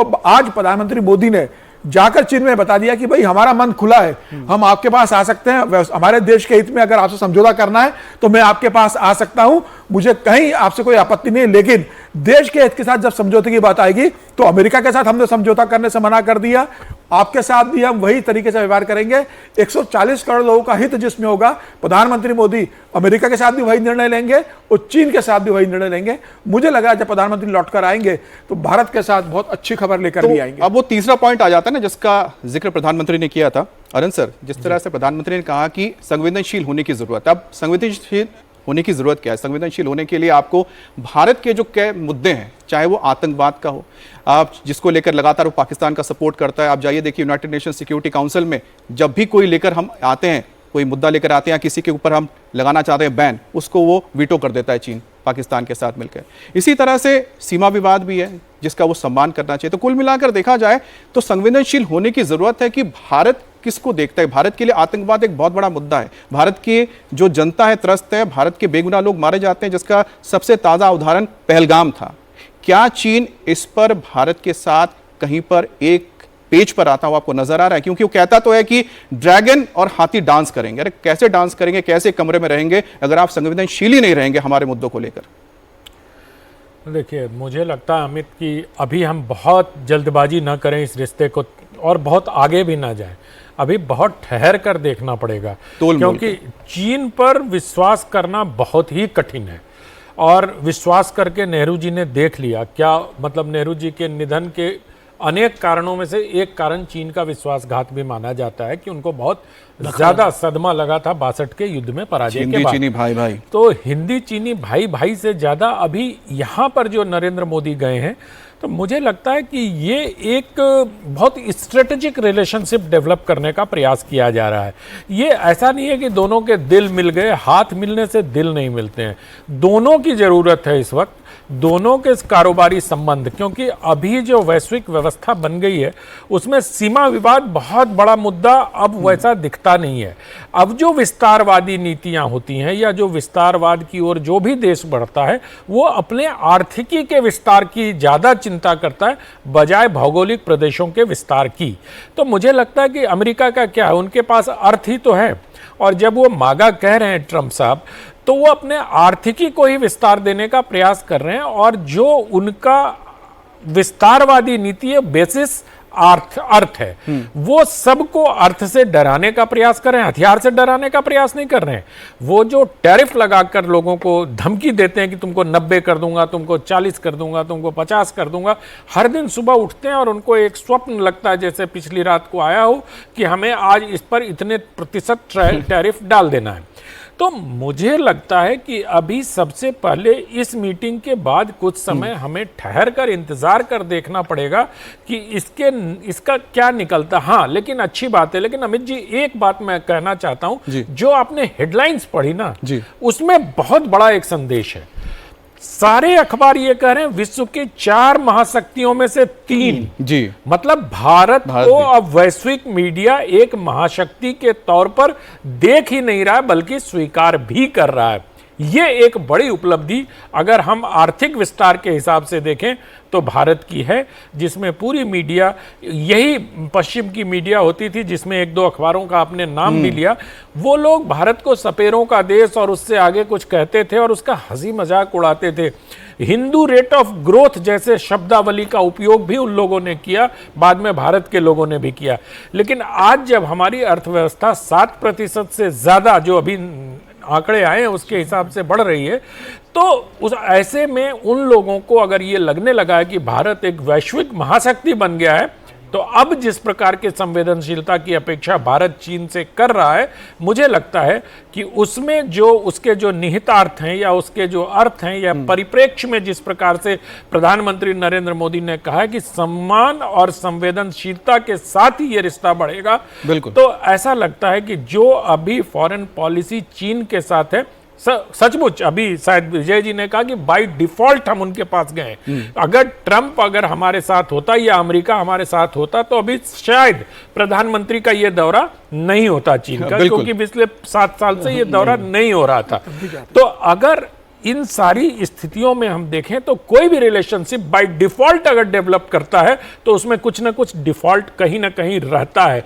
और आज प्रधानमंत्री मोदी ने जाकर चीन में बता दिया कि भाई हमारा मन खुला है, हम आपके पास आ सकते हैं, हमारे देश के हित में अगर आपसे समझौता करना है तो मैं आपके पास आ सकता हूं, मुझे कहीं आपसे कोई आपत्ति नहीं। लेकिन देश के हित के साथ जब समझौते की बात आएगी तो अमेरिका के साथ हमने समझौता करने से मना कर दिया, आपके साथ भी हम वही तरीके से व्यवहार करेंगे। 140 करोड़ लोगों का हित जिसमें होगा, प्रधानमंत्री मोदी अमेरिका के साथ भी वही निर्णय लेंगे और चीन के साथ भी वही निर्णय लेंगे। मुझे लगा जब प्रधानमंत्री लौटकर आएंगे तो भारत के साथ बहुत अच्छी खबर लेकर भी आएंगे। अब वो तीसरा पॉइंट आ जाता है ना जिसका जिक्र प्रधानमंत्री ने किया था। अरुण सर, जिस तरह से प्रधानमंत्री ने कहा कि संवेदनशील होने की जरूरत है, अब संवेदनशील होने की जरूरत क्या है? संवेदनशील होने के लिए आपको भारत के जो क्या मुद्दे हैं, चाहे वो आतंकवाद का हो, आप जिसको लेकर लगातार वो पाकिस्तान का सपोर्ट करता है, आप जाइए देखिए यूनाइटेड नेशन सिक्योरिटी काउंसिल में जब भी कोई लेकर हम आते हैं, कोई मुद्दा लेकर आते हैं, किसी के ऊपर हम लगाना चाहते हैं बैन, उसको वो वीटो कर देता है चीन पाकिस्तान के साथ मिलकर। इसी तरह से सीमा विवाद भी है जिसका वो सम्मान करना चाहिए। तो कुल मिलाकर देखा जाए तो संवेदनशील होने की जरूरत है कि भारत किसको देखता है। भारत के लिए आतंकवाद एक बहुत बड़ा मुद्दा है, भारत की जो जनता है त्रस्त है, भारत के बेगुनाह लोग मारे जाते हैं, जिसका सबसे ताजा उदाहरण पहलगाम था। क्या चीन इस पर भारत के साथ कहीं पर एक पेज पर आता हुआ आपको नजर आ रहा है? क्योंकि वो कहता तो है कि ड्रैगन और हाथी डांस करेंगे। अरे कैसे डांस करेंगे, कैसे कमरे में रहेंगे अगर आप संवेदनशील ही नहीं रहेंगे हमारे मुद्दों को लेकर? देखिए, मुझे लगता है अमित कि अभी हम बहुत जल्दबाजी ना करें इस रिश्ते को और बहुत आगे भी ना जाएं। अभी बहुत ठहर कर देखना पड़ेगा, क्योंकि चीन पर विश्वास करना बहुत ही कठिन है। और विश्वास करके नेहरू जी ने देख लिया क्या, मतलब नेहरू जी के निधन के अनेक कारणों में से एक कारण चीन का विश्वासघात भी माना जाता है कि उनको बहुत ज्यादा सदमा लगा था 62 के युद्ध में पराजय के बाद। चीनी भाई भाई, तो हिंदी चीनी भाई भाई से ज्यादा अभी यहाँ पर जो नरेंद्र मोदी गए हैं, तो मुझे लगता है कि ये एक बहुत स्ट्रेटेजिक रिलेशनशिप डेवलप करने का प्रयास किया जा रहा है। ये ऐसा नहीं है कि दोनों के दिल मिल गए, हाथ मिलने से दिल नहीं मिलते हैं। दोनों की ज़रूरत है इस वक्त, दोनों के कारोबारी संबंध, क्योंकि अभी जो वैश्विक व्यवस्था बन गई है उसमें सीमा विवाद बहुत बड़ा मुद्दा अब वैसा दिखता नहीं है। अब जो विस्तारवादी नीतियां होती हैं या जो विस्तारवाद की ओर जो भी देश बढ़ता है वो अपने आर्थिकी के विस्तार की ज़्यादा चिंता करता है बजाय भौगोलिक प्रदेशों के विस्तार की। तो मुझे लगता है कि अमेरिका का क्या है, उनके पास अर्थ ही तो है। और जब वो मागा कह रहे हैं ट्रंप साहब, तो वो अपने आर्थिकी को ही विस्तार देने का प्रयास कर रहे हैं। और जो उनका विस्तारवादी नीति है, बेसिस अर्थ है, वो सबको अर्थ से डराने का प्रयास कर रहे हैं, हथियार से डराने का प्रयास नहीं कर रहे हैं। वो जो टैरिफ लगाकर लोगों को धमकी देते हैं कि तुमको 90 कर दूंगा, तुमको 40 कर दूंगा, तुमको 50 कर दूंगा, हर दिन सुबह उठते हैं और उनको एक स्वप्न लगता है जैसे पिछली रात को आया हो कि हमें आज इस पर इतने प्रतिशत टैरिफ डाल देना है। तो मुझे लगता है कि अभी सबसे पहले इस मीटिंग के बाद कुछ समय हमें ठहर कर इंतजार कर देखना पड़ेगा कि इसका क्या निकलता। हाँ, लेकिन अच्छी बात है। लेकिन अमित जी, एक बात मैं कहना चाहता हूं, जो आपने हेडलाइंस पढ़ी ना, उसमें बहुत बड़ा एक संदेश है। सारे अखबार ये कह रहे हैं विश्व की 4 महाशक्तियों में से 3, जी, मतलब भारत को अब वैश्विक मीडिया एक महाशक्ति के तौर पर देख ही नहीं रहा है बल्कि स्वीकार भी कर रहा है। ये एक बड़ी उपलब्धि अगर हम आर्थिक विस्तार के हिसाब से देखें तो भारत की है, जिसमें पूरी मीडिया, यही पश्चिम की मीडिया होती थी जिसमें 1-2 अखबारों का आपने नाम भी लिया, वो लोग भारत को सपेरों का देश और उससे आगे कुछ कहते थे और उसका हंसी मजाक उड़ाते थे। हिंदू रेट ऑफ ग्रोथ जैसे शब्दावली का उपयोग भी उन लोगों ने किया, बाद में भारत के लोगों ने भी किया। लेकिन आज जब हमारी अर्थव्यवस्था 7% से ज्यादा, जो अभी आंकड़े आए हैं उसके हिसाब से बढ़ रही है, तो उस ऐसे में उन लोगों को अगर ये लगने लगा है कि भारत एक वैश्विक महाशक्ति बन गया है, तो अब जिस प्रकार के संवेदनशीलता की अपेक्षा भारत चीन से कर रहा है, मुझे लगता है कि उसमें जो उसके जो निहितार्थ हैं या उसके जो अर्थ हैं या परिप्रेक्ष्य में जिस प्रकार से प्रधानमंत्री नरेंद्र मोदी ने कहा है कि सम्मान और संवेदनशीलता के साथ ही ये रिश्ता बढ़ेगा, बिल्कुल, तो ऐसा लगता है कि जो अभी फॉरेन पॉलिसी चीन के साथ है, सचमुच अभी शायद विजय जी ने कहा कि बाय डिफॉल्ट हम उनके पास गए। अगर ट्रंप अगर हमारे साथ होता या अमेरिका हमारे साथ होता तो अभी शायद प्रधानमंत्री का ये दौरा नहीं होता चीन का, क्योंकि पिछले 7 साल से ये दौरा नहीं हो रहा था। तो अगर इन सारी स्थितियों में हम देखें तो कोई भी रिलेशनशिप बाय डिफॉल्ट अगर डेवलप करता है तो उसमें कुछ ना कुछ डिफॉल्ट कहीं ना कहीं रहता है।